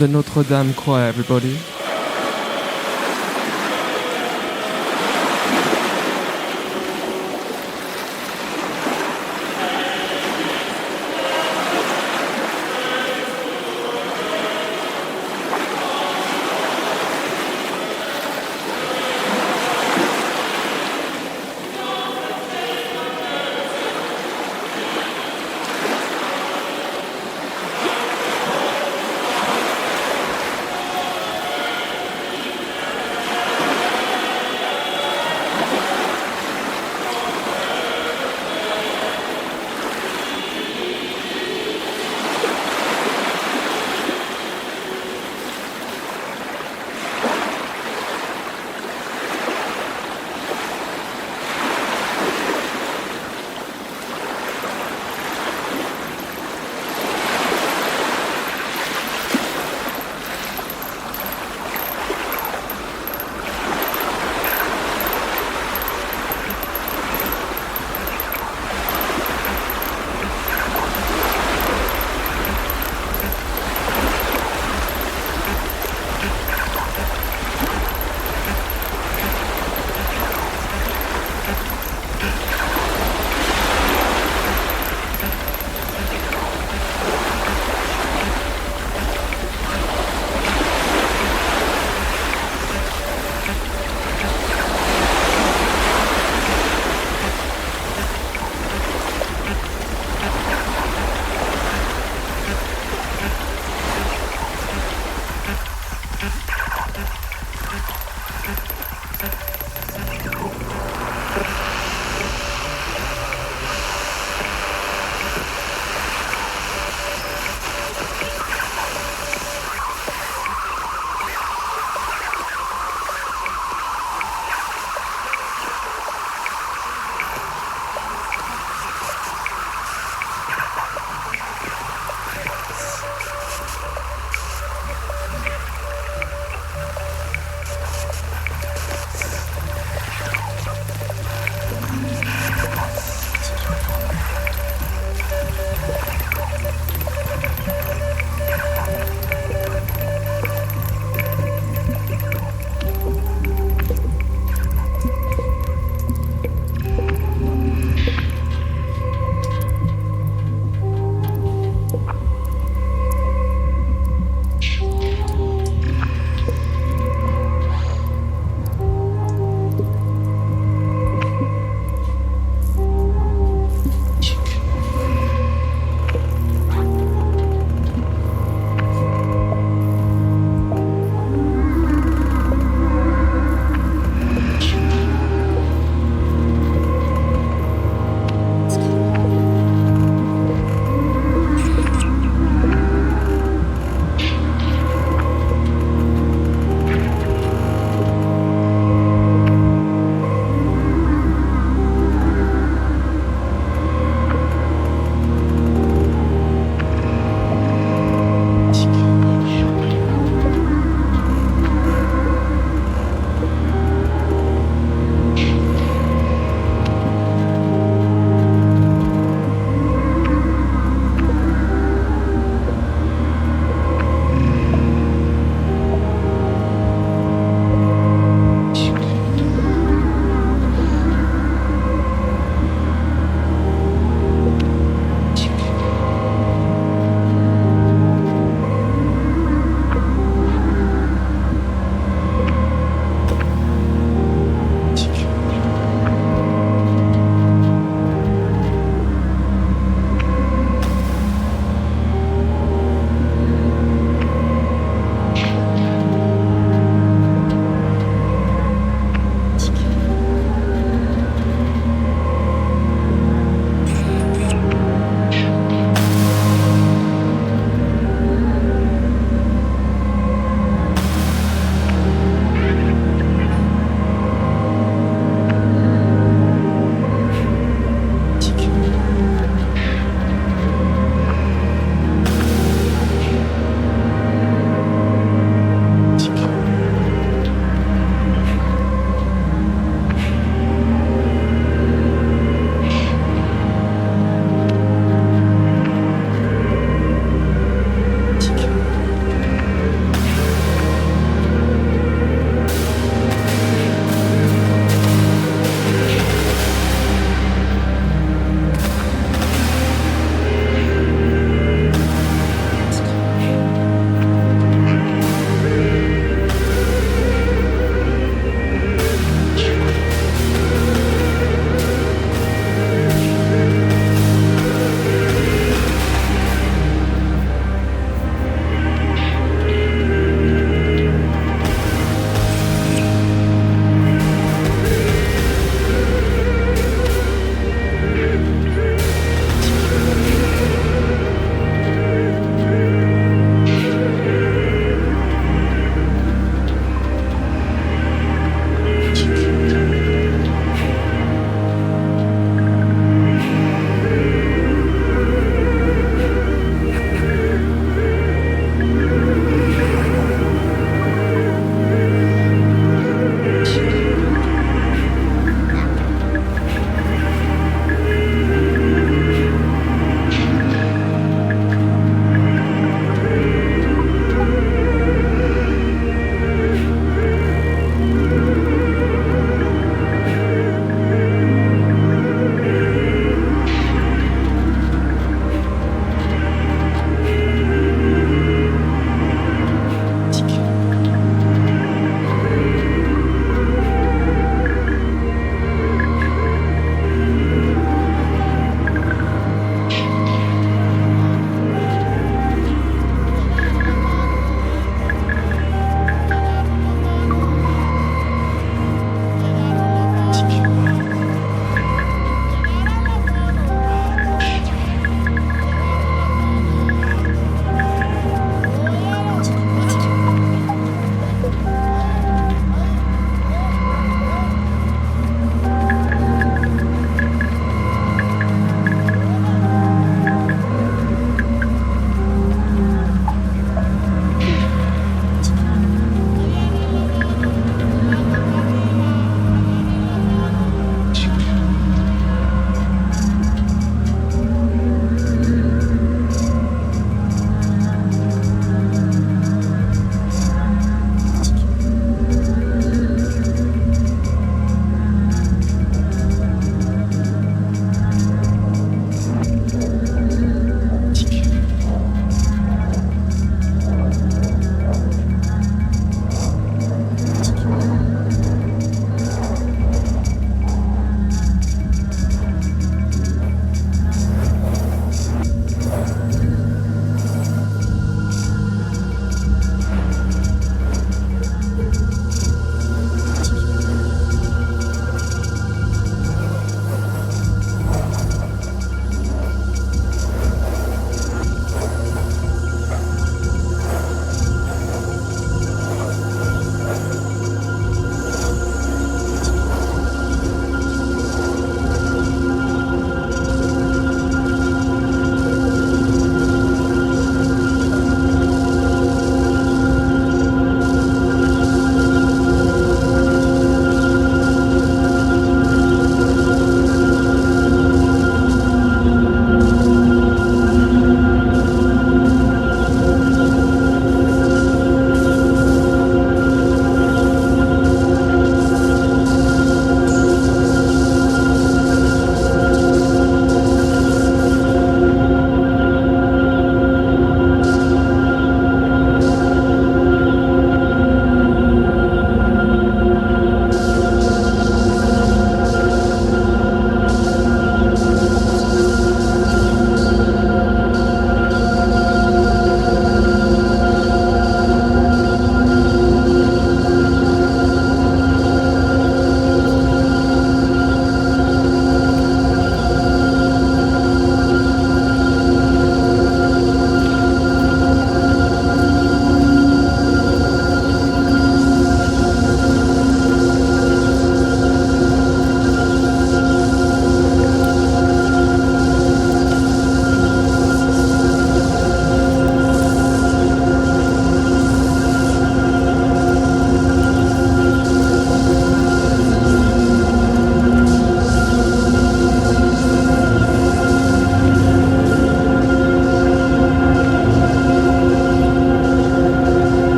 the Notre Dame choir, everybody.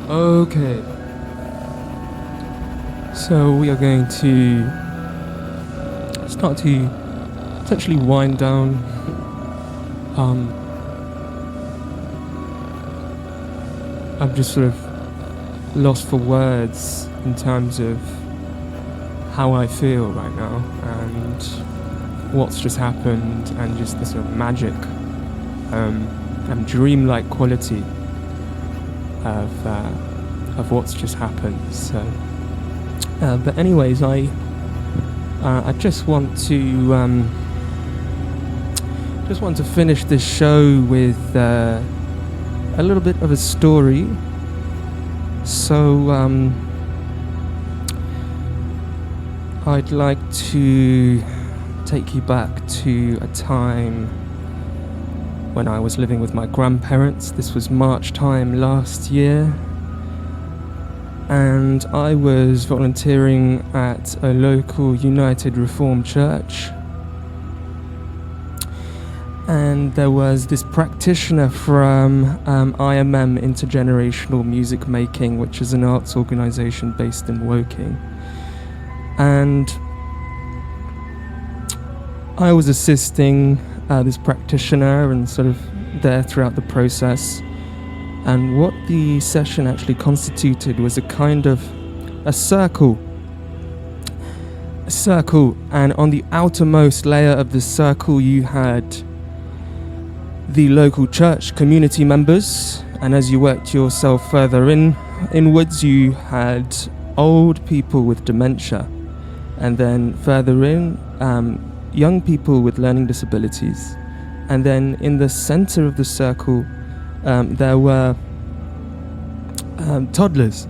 Okay. So we are going to start to essentially wind down. I'm just sort of lost for words in terms of how I feel right now and what's just happened, and just the sort of magic and dreamlike quality of what's just happened. So, but anyways, I just want to finish this show with a little bit of a story. So, I'd like to take you back to a time when I was living with my grandparents. This was March time last year, and I was volunteering at a local United Reformed church, and there was this practitioner from IMM, Intergenerational Music Making, which is an arts organisation based in Woking, and I was assisting this practitioner and sort of there throughout the process. And what the session actually constituted was a kind of a circle, and on the outermost layer of the circle you had the local church community members, and as you worked yourself further inwards, you had old people with dementia, and then further in, young people with learning disabilities, and then in the center of the circle there were toddlers,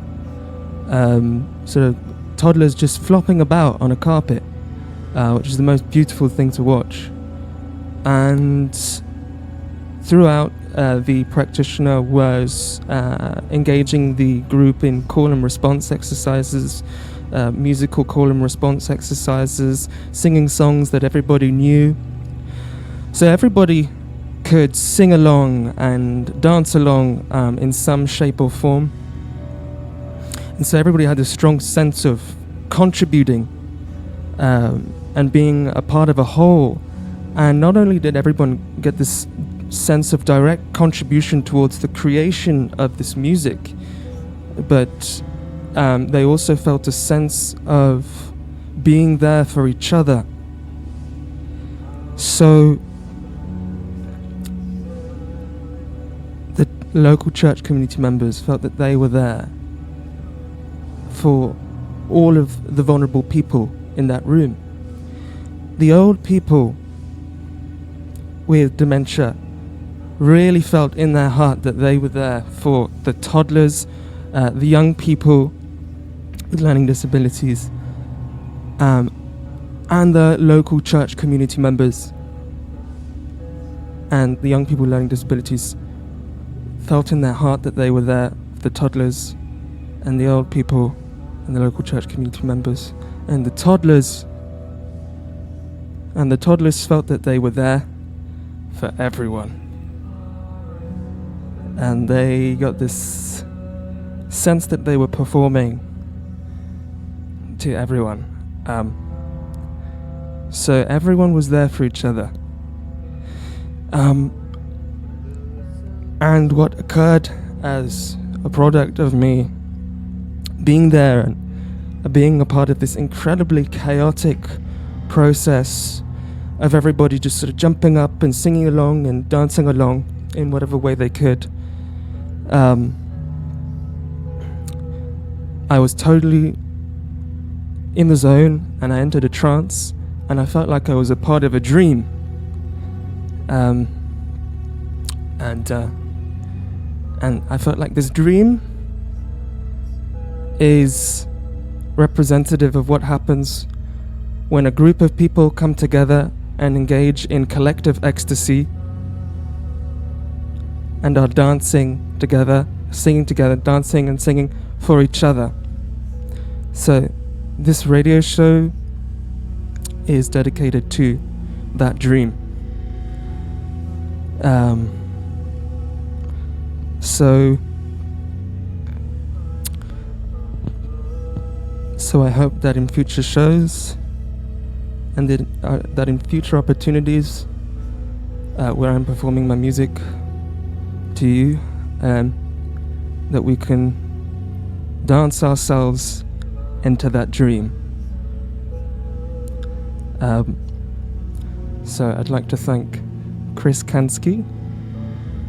sort of toddlers just flopping about on a carpet, which is the most beautiful thing to watch. And throughout, the practitioner was engaging the group in call and response exercises, musical call and response exercises, singing songs that everybody knew. So everybody could sing along and dance along in some shape or form. And so everybody had a strong sense of contributing and being a part of a whole. And not only did everyone get this sense of direct contribution towards the creation of this music, but they also felt a sense of being there for each other. So the local church community members felt that they were there for all of the vulnerable people in that room. The old people with dementia really felt in their heart that they were there for the toddlers, the young people with learning disabilities, and the local church community members. And the young people with learning disabilities felt in their heart that they were there for the toddlers and the old people and the local church community members. And the toddlers felt that they were there for everyone. And they got this sense that they were performing to everyone. So everyone was there for each other. And what occurred as a product of me being there and being a part of this incredibly chaotic process of everybody just sort of jumping up and singing along and dancing along in whatever way they could. I was totally in the zone, and I entered a trance, and I felt like I was a part of a dream. And I felt like this dream is representative of what happens when a group of people come together and engage in collective ecstasy and are dancing together, singing together, dancing and singing for each other. So this radio show is dedicated to that dream. So I hope that in future shows and that in future opportunities where I'm performing my music to you, that we can dance ourselves into that dream. So I'd like to thank Chris Kanski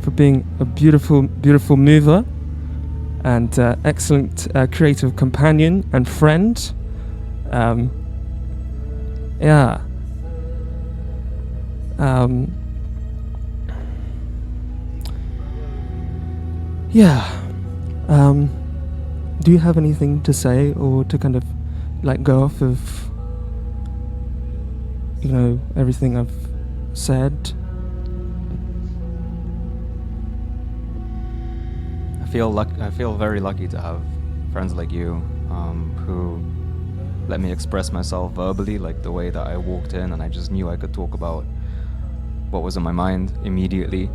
for being a beautiful, beautiful mover and excellent creative companion and friend. Do you have anything to say or to kind of like go off of, you know, everything I've said? I feel very lucky to have friends like you who let me express myself verbally, like the way that I walked in and I just knew I could talk about what was on my mind immediately,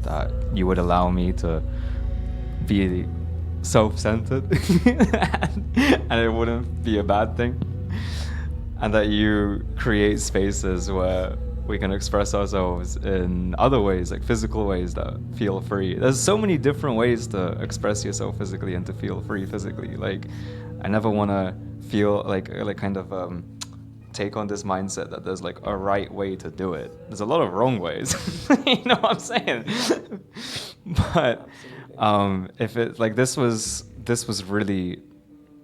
that you would allow me to be self-centered and it wouldn't be a bad thing, and that you create spaces where we can express ourselves in other ways, like physical ways that feel free. There's so many different ways to express yourself physically and to feel free physically. Like, I never want to feel like kind of take on this mindset that there's like a right way to do it. There's a lot of wrong ways. You know what I'm saying? But if it like this was really,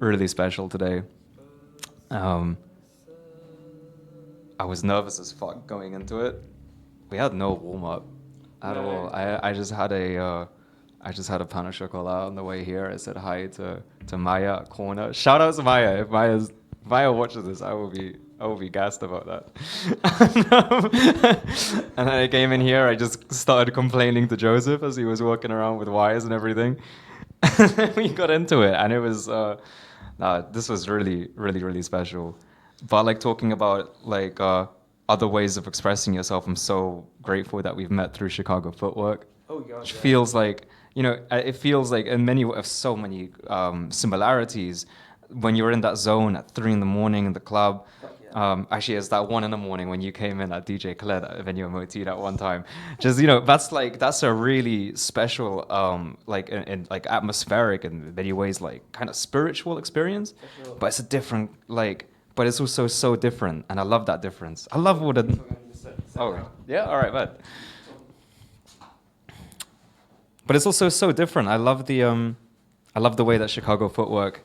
really special today. I was nervous as fuck going into it. We had no warm up at all. I just had a pan au chocolat on the way here. I said hi to Maya at corner. Shout out to Maya. If Maya watches this, I will be gassed about that. And then I came in here. I just started complaining to Joseph as he was walking around with wires and everything. And then we got into it, and it was this was really, really, really special. But like talking about like other ways of expressing yourself, I'm so grateful that we've met through Chicago Footwork. Oh God, which feels like, you know, it feels like in many of so many similarities when you're in that zone at 3 a.m. in the club. Actually, it's that 1 a.m. when you came in at DJ Khaled at Venue MOT that one time. Just that's a really special, like atmospheric and many ways, like kind of spiritual experience. But it's a different, but it's also so different, and I love that difference. I love what it. Oh yeah, all right, but. But it's also so different. I love the way that Chicago footwork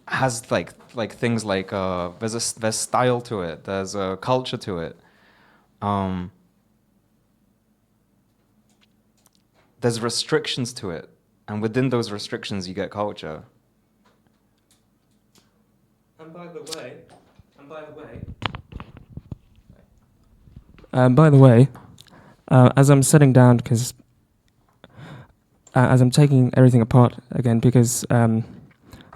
has like things like there's style to it, there's a culture to it, there's restrictions to it, and within those restrictions you get culture. And by the way, as I'm sitting down, because as I'm taking everything apart again, because I'm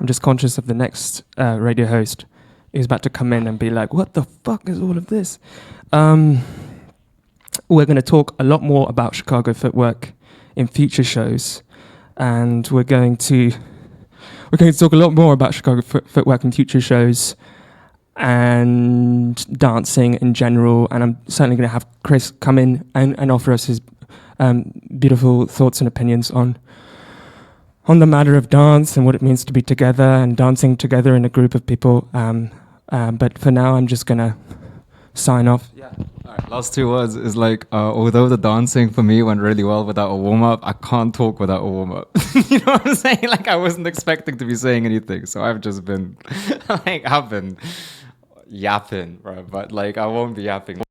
just conscious of the next radio host who's about to come in and be like, what the fuck is all of this? We're going to talk a lot more about Chicago footwork in future shows, and we're going to talk a lot more about Chicago footwork in future shows and dancing in general, and I'm certainly going to have Chris come in and offer us his beautiful thoughts and opinions on the matter of dance and what it means to be together and dancing together in a group of people. But for now, I'm just going to sign off. Yeah. All right. Last 2 words is although the dancing for me went really well without a warm-up, I can't talk without a warm-up. You know what I'm saying? I wasn't expecting to be saying anything, so I've just been, I've been yapping, bro. But I won't be yapping.